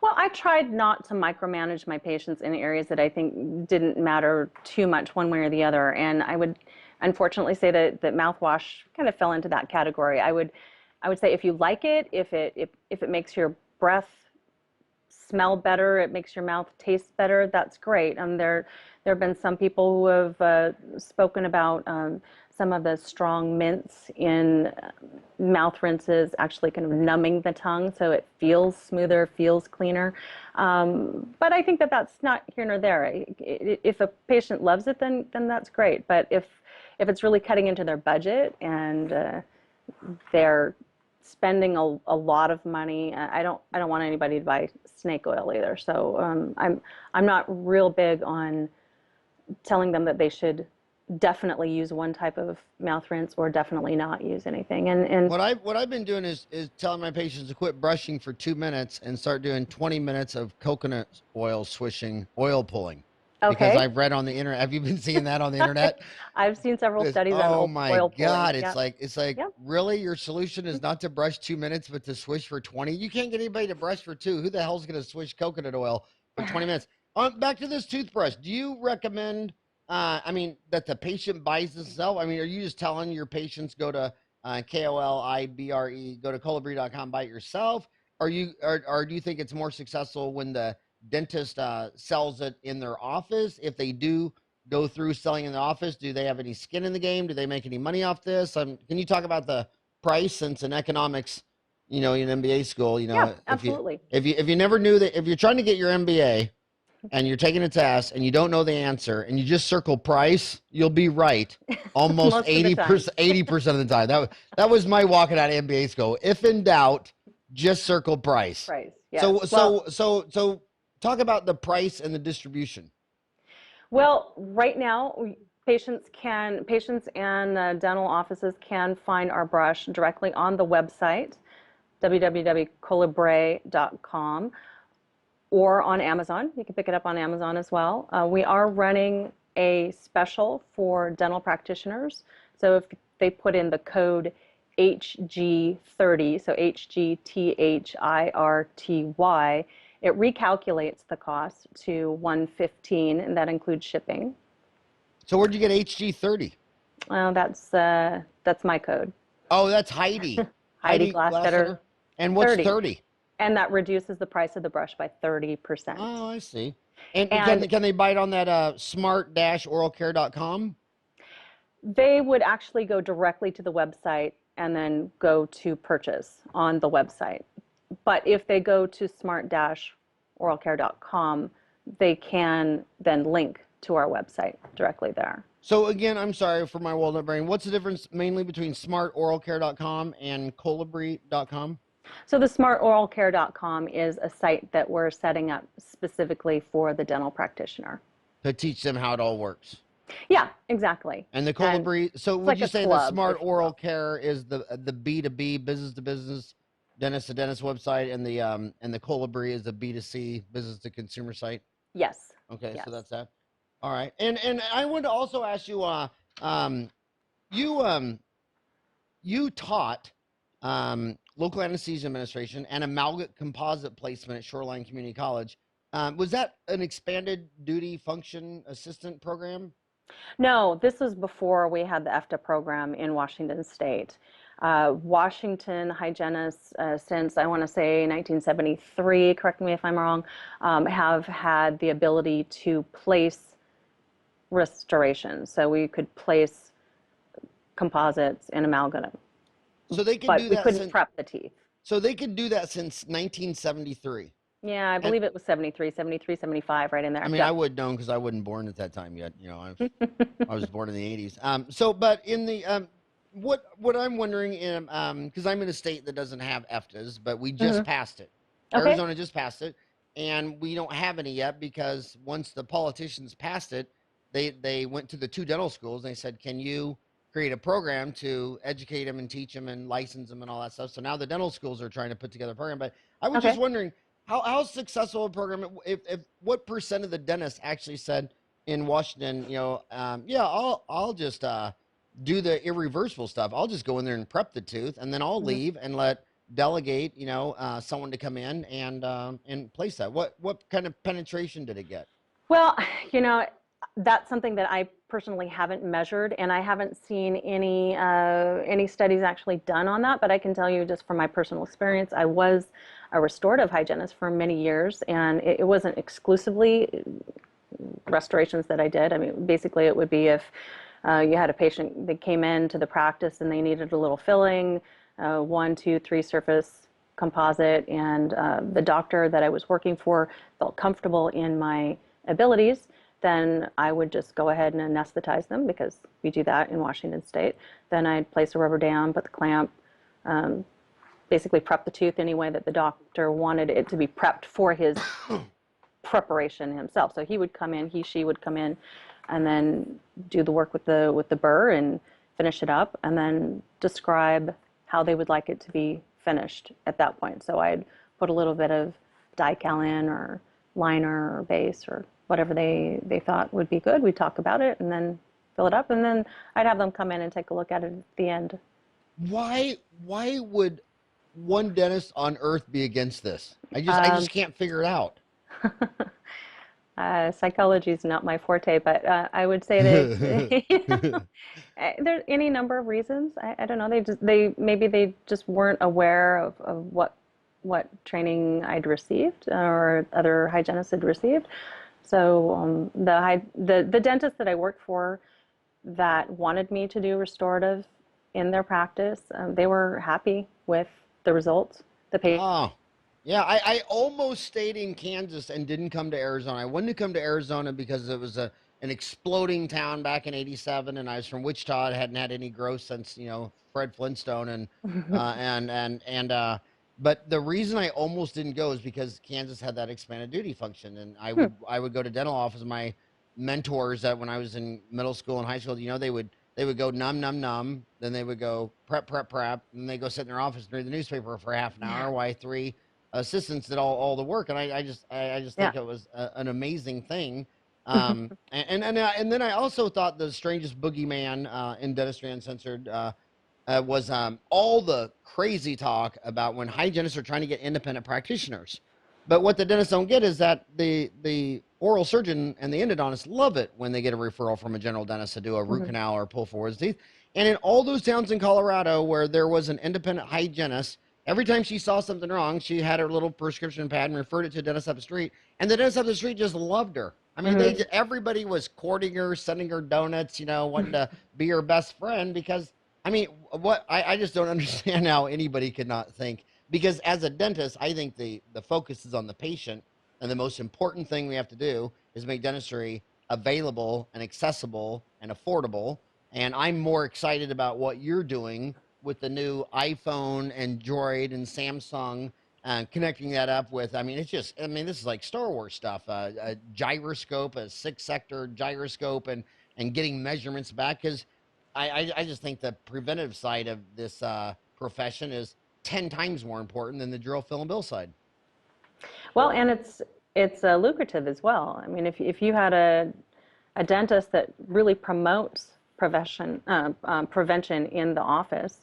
Well, I tried not to micromanage my patients in areas that I think didn't matter too much one way or the other. And I would unfortunately say that mouthwash kind of fell into that category. I would say if you like it, if it makes your breath smell better, it makes your mouth taste better, that's great. There have been some people who have spoken about some of the strong mints in mouth rinses actually kind of numbing the tongue so it feels smoother, feels cleaner. But I think that that's not here nor there. If a patient loves it, then that's great. But if it's really cutting into their budget and they're spending a lot of money, I don't want anybody to buy snake oil either. So I'm not real big on telling them that they should definitely use one type of mouth rinse or definitely not use anything. And What I've been doing is telling my patients to quit brushing for 2 minutes and start doing 20 minutes of coconut oil swishing, oil pulling. Because okay, I've read on the internet. Have you been seeing that on the internet? I've seen several studies on Oh my oil pulling. God. Yep, It's like yep. really your solution is not to brush 2 minutes, but to swish for 20. You can't get anybody to brush for two. Who the hell's going to swish coconut oil for 20 minutes? Back to this toothbrush. Do you recommend, that the patient buys this itself? I mean, are you just telling your patients go to Kolibre, go to Kolibree.com, buy it yourself? Or do you think it's more successful when the dentist sells it in their office? If they do go through selling in the office, do they have any skin in the game? Do they make any money off this? Can you talk about the price, since in economics, in MBA school, Yeah, if you absolutely. if you never knew that, if you're trying to get your MBA and you're taking a test and you don't know the answer and you just circle price, you'll be right almost Most of the time. 80% of the time. That was my walking out of MBA school. If in doubt, just circle price. Price, yes. So Well, so talk about the price and the distribution. well, right now, patients and dental offices can find our brush directly on the website, www.kolibree.com, or on Amazon. You can pick it up on Amazon as well. We are running a special for dental practitioners. So if they put in the code HG30, so HGTHIRTY, it recalculates the cost to $115, and that includes shipping. So where'd you get HG30? That's my code. Oh, that's Heidi. Heidi Glastetter. Glastetter And what's 30. 30? And that reduces the price of the brush by 30%. Oh, I see. And And can they buy it on that smart-oralcare.com? they would actually go directly to the website and then go to purchase on the website. But if they go to smart-oralcare.com, they can then link to our website directly there. So again, I'm sorry for my walnut brain. What's the difference mainly between smartoralcare.com and Kolibree.com? So the smartoralcare.com is a site that we're setting up specifically for the dental practitioner. To teach them how it all works. Yeah, exactly. And the Kolibree, so would like you a say the club, smart if you oral will. care is the B2B, business to business Dentist to Dentist website, and the Kolibree is a B2C, business to consumer site. Yes. Okay, so Yes. that's that. All right, and I wanted to also ask you, um, you you taught local anesthesia administration and amalgam composite placement at Shoreline Community College. Was that an expanded duty function assistant program? No, this was before we had the EFTA program in Washington State. Washington hygienists, since I want to say 1973, correct me if I'm wrong, have had the ability to place restoration. So we could place composites in amalgam, So they can but do we that couldn't since prep the teeth. so they could do that since 1973. Yeah, I And believe it was 73, 73, 75, right in I there. mean, Yeah. I would know because I wasn't born at that time yet. You know, I was born in the 80s. So, but in the what I'm wondering, because I'm in a state that doesn't have EFTAs, but we just Hmm. passed it. Okay. Arizona just passed it, and we don't have any yet because once the politicians passed it, they went to the two dental schools and they said, "Can you create a program to educate them and teach them and license them and all that stuff?" So now the dental schools are trying to put together a program. But I was just Okay. wondering how successful a program, if what percent of the dentists actually said in Washington, yeah, I'll just do the irreversible stuff. I'll just go in there and prep the tooth, and then I'll Mhm. leave and let delegate, someone to come in and place that. What kind of penetration did it get? Well, you know, that's something that I personally haven't measured, and I haven't seen any studies actually done on that. But I can tell you, just from my personal experience, I was a restorative hygienist for many years, and it wasn't exclusively restorations that I did. I mean, basically, it would be if you had a patient that came into the practice and they needed a little filling, one, two, three surface composite, and the doctor that I was working for felt comfortable in my abilities, then I would just go ahead and anesthetize them because we do that in Washington State. Then I'd place a rubber dam, put the clamp, um, basically prep the tooth any way that the doctor wanted it to be prepped for his preparation himself. So he would come in, she would come in, and then do the work with the burr and finish it up, and then describe how they would like it to be finished at that point. So I'd put a little bit of Dycal in, or liner, or base, or whatever they thought would be good. We'd talk about it and then fill it up, and then I'd have them come in and take a look at it at the end. Why would one dentist on earth be against this? I Um, just can't figure it out. Psychology is not my forte, but I would say that there's any number of reasons. I don't know. Maybe they just weren't aware of what training I'd received or other hygienists had received. So the dentist that I worked for that wanted me to do restorative in their practice, they were happy with the results. The patient. Oh, yeah. I almost stayed in Kansas and didn't come to Arizona. I wanted to come to Arizona because it was an exploding town back in '87, and I was from Wichita. I hadn't had any growth since Fred Flintstone, but the reason I almost didn't go is because Kansas had that expanded duty function, and I would go to dental office. My mentors that when I was in middle school and high school, they would go numb, numb, numb. Then they would go prep, prep, prep. And they go sit in their office and read the newspaper for half an hour. While three assistants did all the work. And I just Yeah. think it was an amazing thing. And then I also thought the strangest boogeyman in Dentistry Uncensored was all the crazy talk about when hygienists are trying to get independent practitioners. But what the dentists don't get is that the oral surgeon and the endodontist love it when they get a referral from a general dentist to do a root Mhm. canal or pull forward his teeth. And in all those towns in Colorado where there was an independent hygienist, every time she saw something wrong, she had her little prescription pad and referred it to a dentist up the street. And the dentist up the street just loved her. I mean, Mhm. everybody was courting her, sending her donuts, wanting to be her best friend because I mean, I just don't understand how anybody could not think because as a dentist, I think the focus is on the patient, and the most important thing we have to do is make dentistry available and accessible and affordable. And I'm more excited about what you're doing with the new iPhone, Android, and Samsung, connecting that up with. I mean, this is like Star Wars stuff. A gyroscope, a six-sector gyroscope, and getting measurements back because I just think the preventive side of this profession is 10 times more important than the drill, fill, and bill side. Well, and it's lucrative as well. I mean, if you had a dentist that really promotes prevention in the office,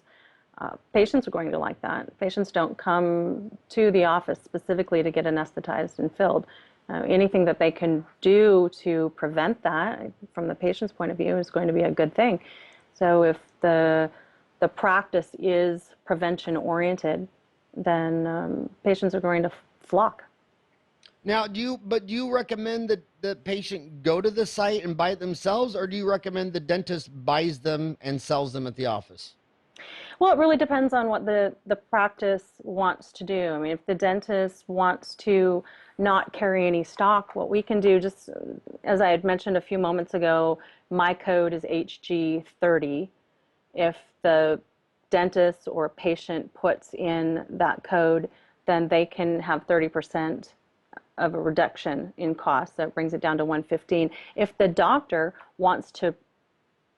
patients are going to like that. Patients don't come to the office specifically to get anesthetized and filled. Anything that they can do to prevent that from the patient's point of view is going to be a good thing. So if the practice is prevention oriented, then patients are going to flock. Now, do you recommend that the patient go to the site and buy it themselves, or do you recommend the dentist buys them and sells them at the office? Well, it really depends on what the practice wants to do. I mean, if the dentist wants to not carry any stock, what we can do, just as I had mentioned a few moments ago, my code is HG30. If the dentist or patient puts in that code, then they can have 30% of a reduction in cost. That brings it down to 115. If the doctor wants to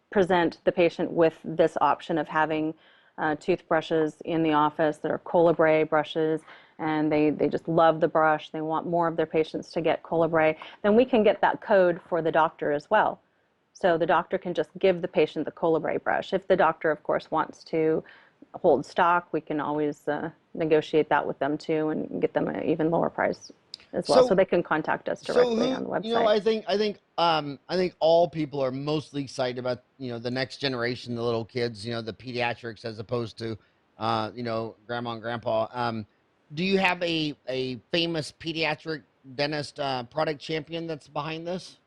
present the patient with this option of having toothbrushes in the office that are Kolibree brushes, and they just love the brush, they want more of their patients to get Kolibree, then we can get that code for the doctor as well. So the doctor can just give the patient the Kolibree brush. If the doctor, of course, wants to hold stock, we can always negotiate that with them too and get them an even lower price as well. So they can contact us directly on the website. You know, I think all people are mostly excited about, you know, the next generation, the little kids, you know, the pediatrics, as opposed to, you know, grandma and grandpa. Do you have a famous pediatric dentist product champion that's behind this?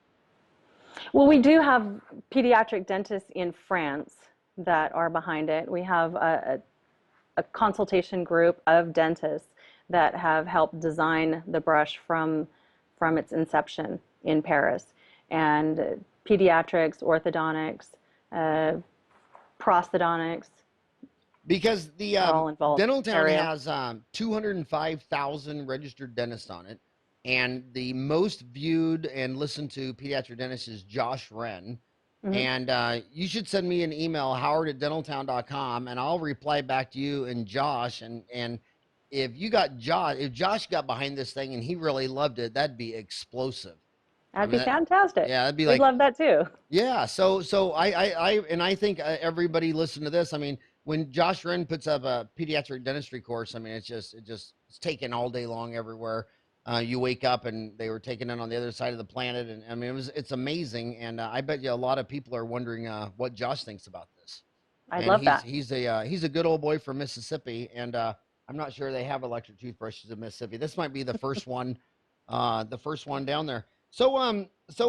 Well, we do have pediatric dentists in France that are behind it. We have a consultation group of dentists that have helped design the brush from its inception in Paris. And pediatrics, orthodontics, prosthodontics. Because the Dental Town area has 205,000 registered dentists on it. And the most viewed and listened to pediatric dentist is Josh Wren. Mm-hmm. And you should send me an email, howard@dentaltown.com, and I'll reply back to you and Josh. And if Josh got behind this thing and he really loved it, that'd be explosive. That'd be fantastic. Yeah, that'd be We'd love that too. Yeah. So I think everybody listen to this. I mean, when Josh Wren puts up a pediatric dentistry course, I mean, it's taken all day long everywhere. You wake up and they were taking it on the other side of the planet, and I mean, it's amazing. And I bet you a lot of people are wondering what Josh thinks about this. I love that. He's a good old boy from Mississippi, and I'm not sure they have electric toothbrushes in Mississippi. This might be the first one, down there. So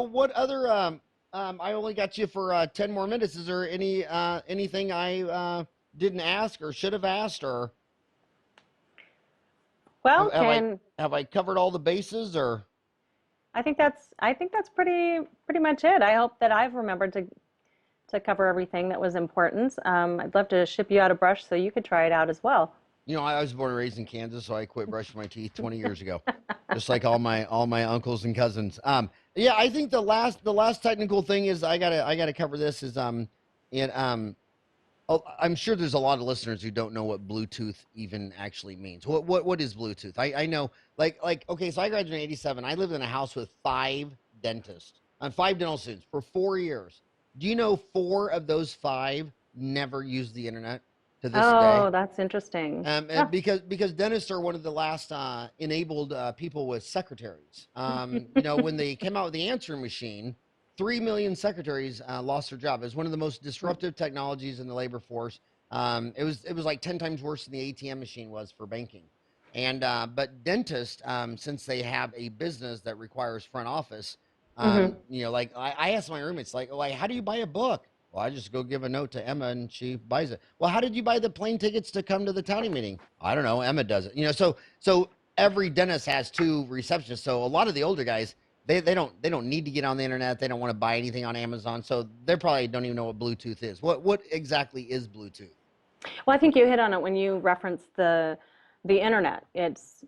what other? I only got you for 10 more minutes. Is there anything I didn't ask or should have asked, or? Well, have I covered all the bases, or? I think that's pretty much it. I hope that I've remembered to cover everything that was important. I'd love to ship you out a brush so you could try it out as well. You know, I was born and raised in Kansas, so I quit brushing my teeth 20 years ago, just like all my uncles and cousins. Yeah, I think the last technical thing is I gotta cover this is I'm sure there's a lot of listeners who don't know what Bluetooth even actually means. What is Bluetooth? I know, like okay, so I graduated in '87. I lived in a house with 5 dentists and 5 dental students for 4 years. Do you know 4 of those 5 never used the internet to this day? Oh, that's interesting. And because dentists are one of the last enabled people with secretaries. You know, when they came out with the answering machine, 3 million secretaries lost their job. It was one of the most disruptive technologies in the labor force. It was like 10 times worse than the ATM machine was for banking. And but dentists, since they have a business that requires front office, you know, like I asked my roommates, like, how do you buy a book? Well, I just go give a note to Emma and she buys it. Well, how did you buy the plane tickets to come to the county meeting? I don't know. Emma does it. You know, so every dentist has 2 receptionists. So a lot of the older guys, they don't need to get on the internet. They don't want to buy anything on Amazon. So they probably don't even know what Bluetooth is. What exactly is Bluetooth? Well, I think you hit on it when you referenced the internet. It's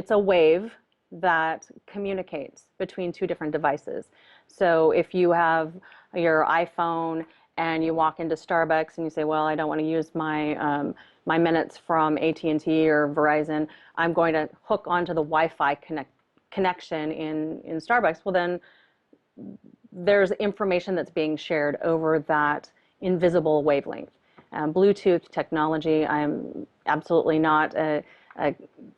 a wave that communicates between 2 different devices. So if you have your iPhone and you walk into Starbucks and you say, well, I don't want to use my my minutes from AT&T or Verizon, I'm going to hook onto the Wi-Fi connection in Starbucks. Well, then there's information that's being shared over that invisible wavelength. Bluetooth technology, I'm absolutely not a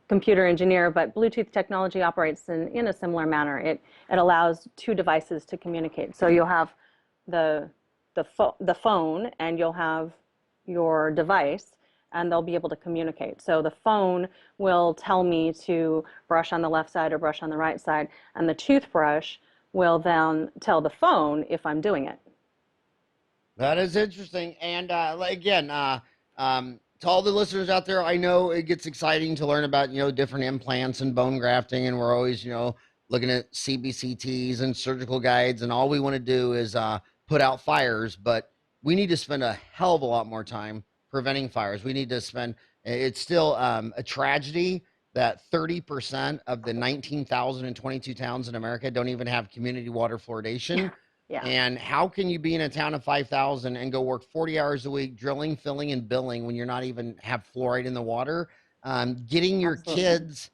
computer engineer, but Bluetooth technology operates in a similar manner. It allows two devices to communicate. So you'll have the phone and you'll have your device, and they'll be able to communicate. So the phone will tell me to brush on the left side or brush on the right side, and the toothbrush will then tell the phone if I'm doing it. That is interesting. And again, to all the listeners out there, I know it gets exciting to learn about, different implants and bone grafting, and we're always, looking at CBCTs and surgical guides, and all we want to do is put out fires, but we need to spend a hell of a lot more time preventing fires. We need to spend, it's still a tragedy that 30% of the 19,022 towns in America don't even have community water fluoridation. Yeah. And how can you be in a town of 5,000 and go work 40 hours a week drilling, filling, and billing when you're not even have fluoride in the water? Getting your Absolutely. kids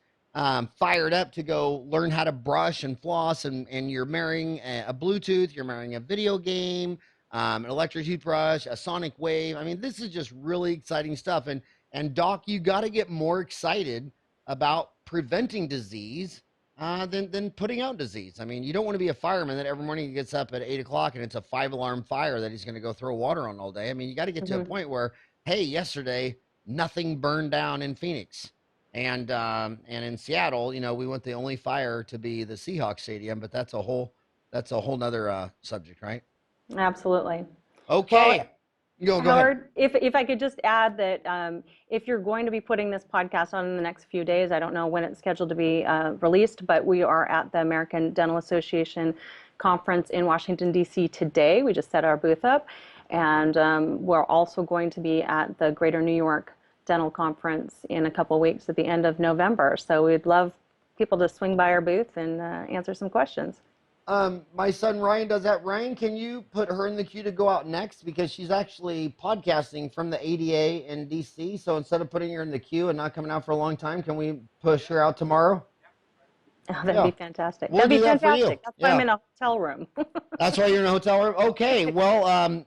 fired up to go learn how to brush and floss, and you're marrying a Bluetooth, you're marrying a video game, an electric toothbrush, a sonic wave. I mean, this is just really exciting stuff. And Doc, you got to get more excited about preventing disease than putting out disease. I mean, you don't want to be a fireman that every morning he gets up at 8 o'clock and it's a 5-alarm fire that he's going to go throw water on all day. I mean, you got to get to a point where, hey, yesterday nothing burned down in Phoenix, and in Seattle, we went the only fire to be the Seahawks stadium, but that's a whole nother subject, right? Absolutely. Okay. Well, Go ahead. Howard, if I could just add that if you're going to be putting this podcast on in the next few days, I don't know when it's scheduled to be released, but we are at the American Dental Association conference in Washington, D.C. today. We just set our booth up. And we're also going to be at the Greater New York Dental Conference in a couple of weeks at the end of November. So we'd love people to swing by our booth and answer some questions. My son Ryan does that. Ryan, can you put her in the queue to go out next? Because she's actually podcasting from the ADA in DC. So instead of putting her in the queue and not coming out for a long time, can we push her out tomorrow? Oh, that'd be fantastic. We'll That'd be do that for you. fantastic. That's why I'm in a hotel room. That's why you're in a hotel room? Okay. Well,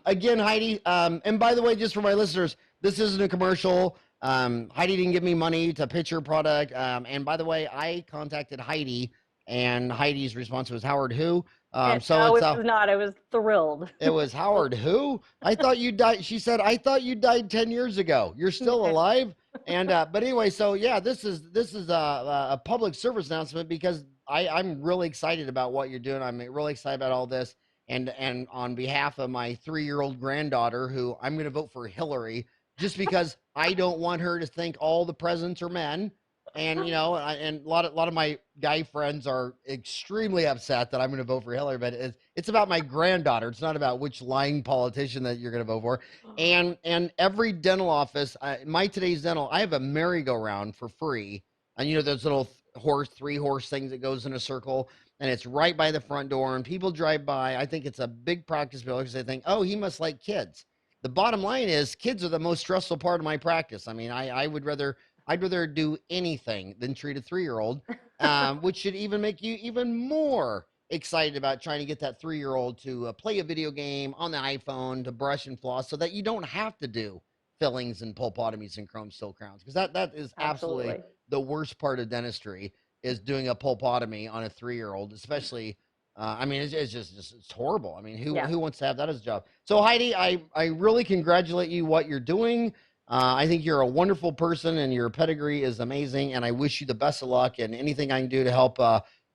again, Heidi, and by the way, just for my listeners, this isn't a commercial. Heidi didn't give me money to pitch her product. And by the way, I contacted Heidi, and Heidi's response was, Howard who? No, it was not. I was thrilled. It was Howard who? I thought you died. She said, I thought you died 10 years ago. You're still alive? And but anyway, so yeah, this is a public service announcement because I'm really excited about what you're doing. I'm really excited about all this. And on behalf of my 3-year-old granddaughter, who I'm going to vote for Hillary, just because I don't want her to think all the presidents are men. And and a lot of my guy friends are extremely upset that I'm going to vote for Hillary, but it's about my granddaughter. It's not about which lying politician that you're going to vote for. And every dental office, my Today's Dental, I have a merry-go-round for free, and those little 3-horse things that goes in a circle, and it's right by the front door, and people drive by. I think it's a big practice bill because they think, oh, he must like kids. The bottom line is kids are the most stressful part of my practice. I mean, I'd rather do anything than treat a 3-year-old, which should even make you even more excited about trying to get that 3-year-old to play a video game on the iPhone, to brush and floss, so that you don't have to do fillings and pulpotomies and chrome steel crowns. Because that is absolutely the worst part of dentistry, is doing a pulpotomy on a 3-year-old, especially. I mean, it's horrible. I mean, who wants to have that as a job? So Heidi, I really congratulate you what you're doing. I think you're a wonderful person, and your pedigree is amazing, and I wish you the best of luck, and anything I can do to help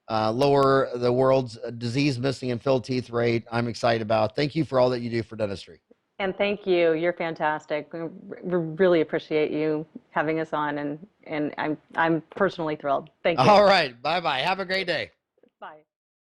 lower the world's disease, missing, and filled teeth rate, I'm excited about. Thank you for all that you do for dentistry. And thank you. You're fantastic. We really appreciate you having us on, and I'm personally thrilled. Thank you. All right. Bye-bye. Have a great day.